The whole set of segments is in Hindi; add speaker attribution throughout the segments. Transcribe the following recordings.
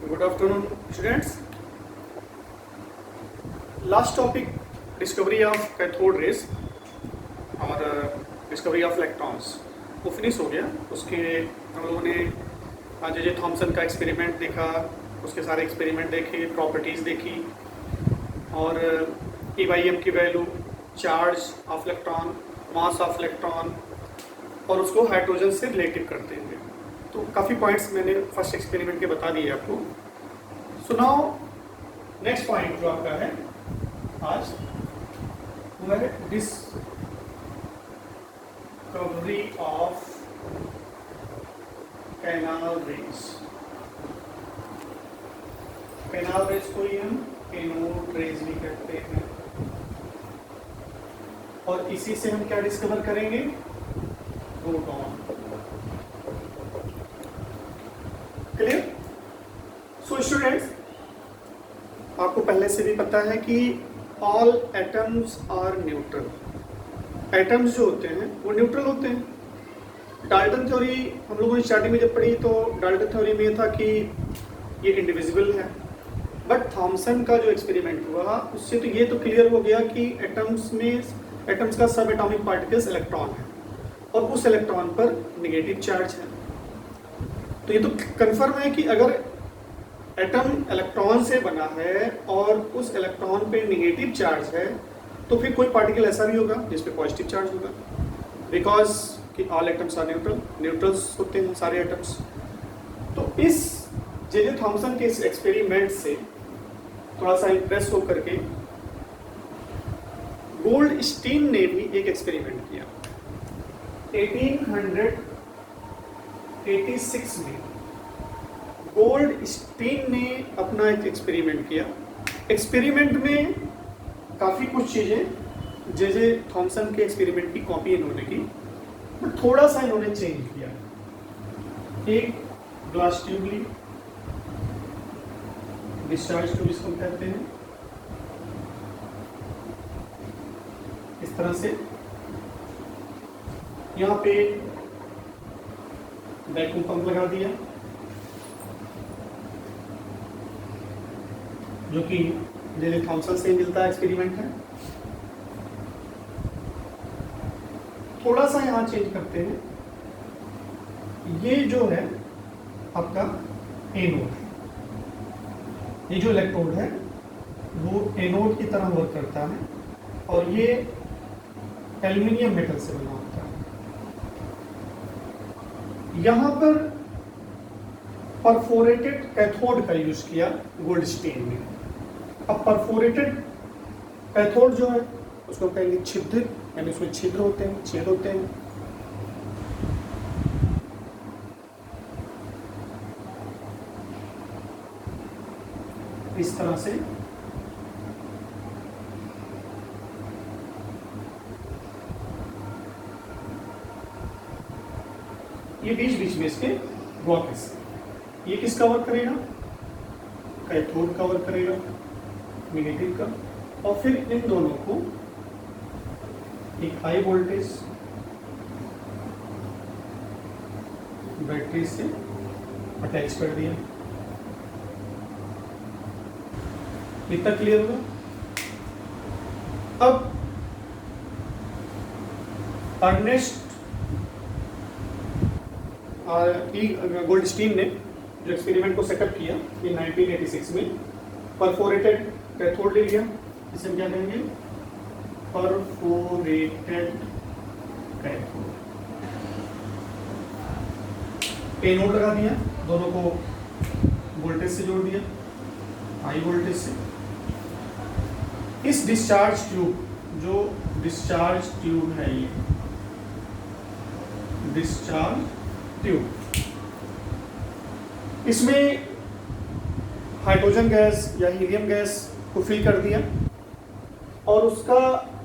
Speaker 1: Good afternoon students. Last topic discovery of cathode rays और डिस्कवरी ऑफ इलेक्ट्रॉन्स वो फिनिश हो गया। उसके हम लोगों ने आज जे थॉमसन का एक्सपेरिमेंट देखा, उसके सारे एक्सपेरिमेंट देखे, प्रॉपर्टीज़ देखी और E/m की value, charge of electron, mass of electron और उसको हाइड्रोजन से रिलेटिव करते हुए तो काफ़ी पॉइंट्स मैंने फर्स्ट एक्सपेरिमेंट के बता दिए आपको। सो नाउ नेक्स्ट पॉइंट जो आपका है आज वो है discovery of canal rays. Canal rays को ही हम कैनोड रेस भी कहते हैं और इसी से हम क्या डिस्कवर करेंगे? प्रोटॉन। क्लियर? सो स्टूडेंट्स, आपको पहले से भी पता है कि all atoms are neutral. Atoms जो होते हैं वो न्यूट्रल होते हैं। डाल्टन थ्योरी हम लोगों ने स्टार्टिंग में जब पढ़ी तो डाल्टन थ्योरी में था कि ये इंडिविजिबल है, बट थॉमसन का जो एक्सपेरिमेंट हुआ उससे तो ये तो क्लियर हो गया कि एटम्स का सब एटॉमिक पार्टिकल्स इलेक्ट्रॉन है और उस इलेक्ट्रॉन पर नेगेटिव चार्ज है। तो ये तो कंफर्म है कि अगर एटम इलेक्ट्रॉन से बना है और उस इलेक्ट्रॉन पे नेगेटिव चार्ज है तो फिर कोई पार्टिकल ऐसा भी होगा जिस पे पॉजिटिव चार्ज होगा, बिकॉज कि ऑल एटम्स आर न्यूट्रल्स होते हैं सारे एटम्स। तो इस जे थॉमसन के इस एक्सपेरिमेंट से थोड़ा सा इंप्रेस होकर के गोल्डस्टीन ने भी एक एक्सपेरिमेंट किया 1886 में। गोल्डस्टीन ने अपना एक एक्सपेरिमेंट किया। एक्सपेरिमेंट में काफ़ी कुछ चीज़ें जे थॉमसन के एक्सपेरिमेंट की कॉपी इन्होंने की, बट थोड़ा सा इन्होंने चेंज किया। एक ग्लास ट्यूब ली, डिस्चार्ज ट्यूब इसको कहते हैं, इस तरह से यहाँ पे वैक्यूम पंप लगा दिया जो कि जे थॉमसन से मिलता एक्सपेरिमेंट है। थोड़ा सा यहाँ चेंज करते हैं, ये जो है आपका एनोड, ये जो इलेक्ट्रोड है वो एनोड की तरह वर्क करता है और ये एल्युमिनियम मेटल से बना होता है। यहां पर परफोरेटेड कैथोड का यूज किया गोल्डस्टीन ने। अब परफोरेटेड कैथोड जो है उसको कहेंगे छिद्र, यानी उसमें छिद्र होते हैं, छेद होते हैं। इस तरह से ये बीच बीच में इसके ब्लॉकेज, ये किस कवर करेगा? कैथोड कवर करेगा नेगेटिव का, और फिर इन दोनों को एक हाई वोल्टेज बैटरी से अटैच कर दिया। इतना क्लियर हुआ? अब अर्नेस्ट गोल्डस्टीन ने जो एक्सपेरिमेंट को सेटअप किया ये 1986 में, परफोरेटेड कैथोड ले लिया, इसे हम क्या कहेंगे? Perforated cathode. एनोड लगा दिया, दोनों को वोल्टेज से जोड़ दिया, हाई वोल्टेज से। इस डिस्चार्ज ट्यूब, जो डिस्चार्ज ट्यूब है, ये डिस्चार्ज ट्यूब, इसमें हाइड्रोजन गैस या हीलियम गैस को फिल कर दिया और उसका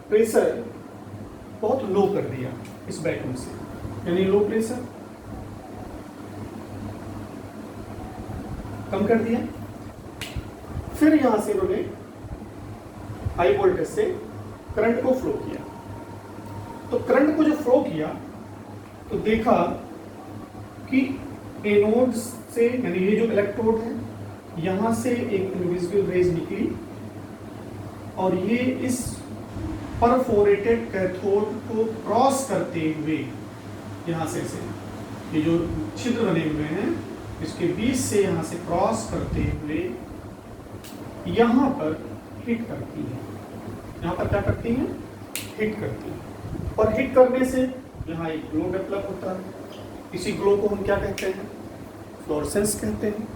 Speaker 1: प्रेशर बहुत लो कर दिया इस वैक्यूम से, यानी लो प्रेशर कम कर दिया। फिर यहां से इन्होंने हाई वोल्टेज से करंट को फ्लो किया। तो करंट को जो फ्लो किया तो देखा कि एनोड से, यानी ये जो इलेक्ट्रोड है यहाँ से एक इनविजिबल रेज निकली और ये इस परफोरेटेड कैथोड को क्रॉस करते हुए यहाँ से ये जो छिद्र बने हुए हैं इसके बीच से यहाँ से क्रॉस करते हुए यहाँ पर हिट करती है। यहाँ पर क्या करती है? हिट करती है। और हिट करने से यहाँ एक ग्लो डेवलप होता है। इसी ग्लो को हम क्या कहते हैं? फ्लोरेसेंस कहते हैं।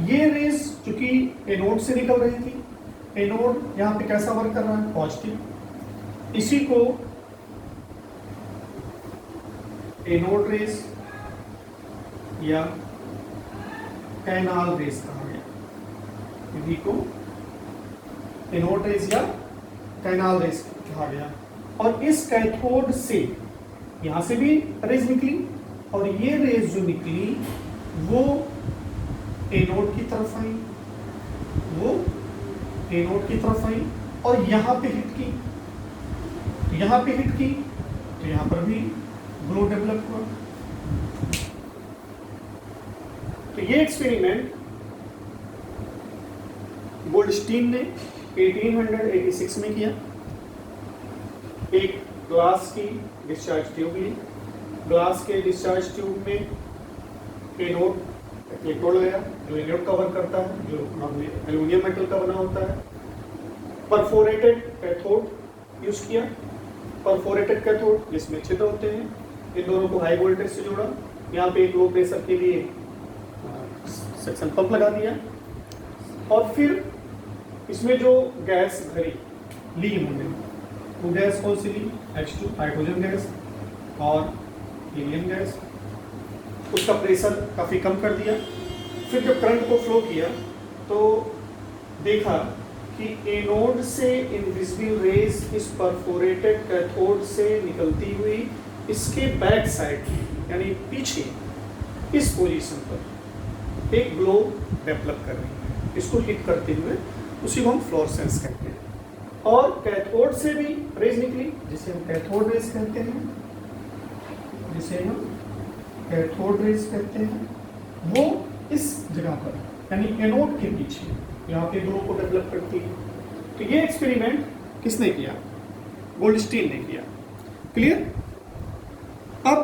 Speaker 1: ये रेज चूंकि एनोड से निकल रही थी, एनोड यहाँ पे कैसा वर्क कर रहा है? पॉजिटिव। इसी को एनोड रेज या कैनाल रेज कहा गया। इन्हीं को एनोड रेज या कैनाल रेज कहा गया। और इस कैथोड से यहां से भी रेज निकली और ये रेज जो निकली वो एनोड की तरफ आई, वो एनोड की तरफ आई और यहां पे हिट की, तो यहां पे हिट की तो यहां पर भी ग्लो डेवलप हुआ। तो ये एक्सपेरिमेंट गोल्डस्टीन ने 1886 में किया। एक ग्लास की डिस्चार्ज ट्यूब ली, ग्लास के डिस्चार्ज ट्यूब में एनोड इलेक्ट्रोड लगाया जो एनोड कवर करता है, जो एल्यूमिनियम मेटल का बना होता है। परफोरेटेड कैथोड यूज किया, परफोरेटेड कैथोड जिसमें छिद्र होते हैं, इन दोनों को हाई वोल्टेज से जोड़ा। यहाँ पे एक लो प्रेशर के लिए सक्शन पंप लगा दिया और फिर इसमें जो गैस भरी ली हमने वो गैस कौन सी ली? H2 हाइड्रोजन गैस और हीलियम गैस। उसका प्रेशर काफ़ी कम कर दिया। फिर जब करंट को फ्लो किया तो देखा कि एनोड से इनविजिबल रेज इस परफोरेटेड कैथोड से निकलती हुई इसके बैक साइड यानी पीछे इस पोजीशन पर एक ग्लो डेवलप कर रही है। इसको हिट करते हुए उसी को हम फ्लोरेसेंस कहते हैं। और कैथोड से भी रेज निकली जिसे हम कैथोड रेज कहते हैं, जिसे हम कैथोड रेज कहते हैं, वो इस जगह पर यानी एनोड के पीछे यहाँ पे ग्लो को डेवलप करती है। तो ये एक्सपेरिमेंट किसने किया? गोल्डस्टीन ने किया। क्लियर? अब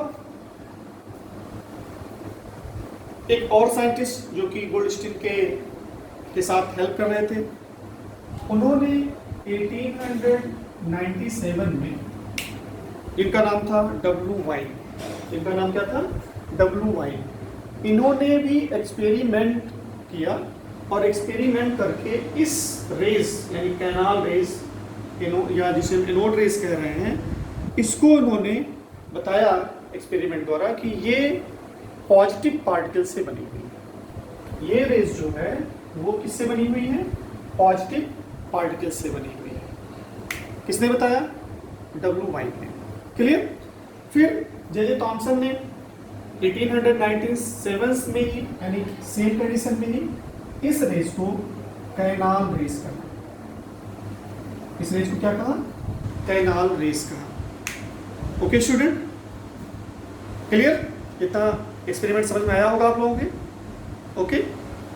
Speaker 1: एक और साइंटिस्ट जो कि गोल्डस्टीन के साथ हेल्प कर रहे थे, उन्होंने 1897 में, इनका नाम था W. वाइन। इनका नाम क्या था? W. वाइन। इन्होंने भी एक्सपेरिमेंट किया और एक्सपेरिमेंट करके इस रेस यानी कैनाल रेस या जिसे हम एनोड रेस कह रहे हैं, इसको उन्होंने बताया एक्सपेरिमेंट द्वारा कि ये पॉजिटिव पार्टिकल से बनी हुई है। ये रेस जो है वो किससे बनी हुई है? पॉजिटिव पार्टिकल से बनी हुई है। किसने बताया? W. वाइन ने। क्लियर? फिर जे थॉमसन ने 1897 में ही यानी सेम कंडीशन में ही इस रेस को कैनाल रेस कहा। इस रेस को क्या कहा? कैनाल रेस कहा। Okay student, clear? इतना एक्सपेरिमेंट समझ में आया होगा आप लोगों के? ओके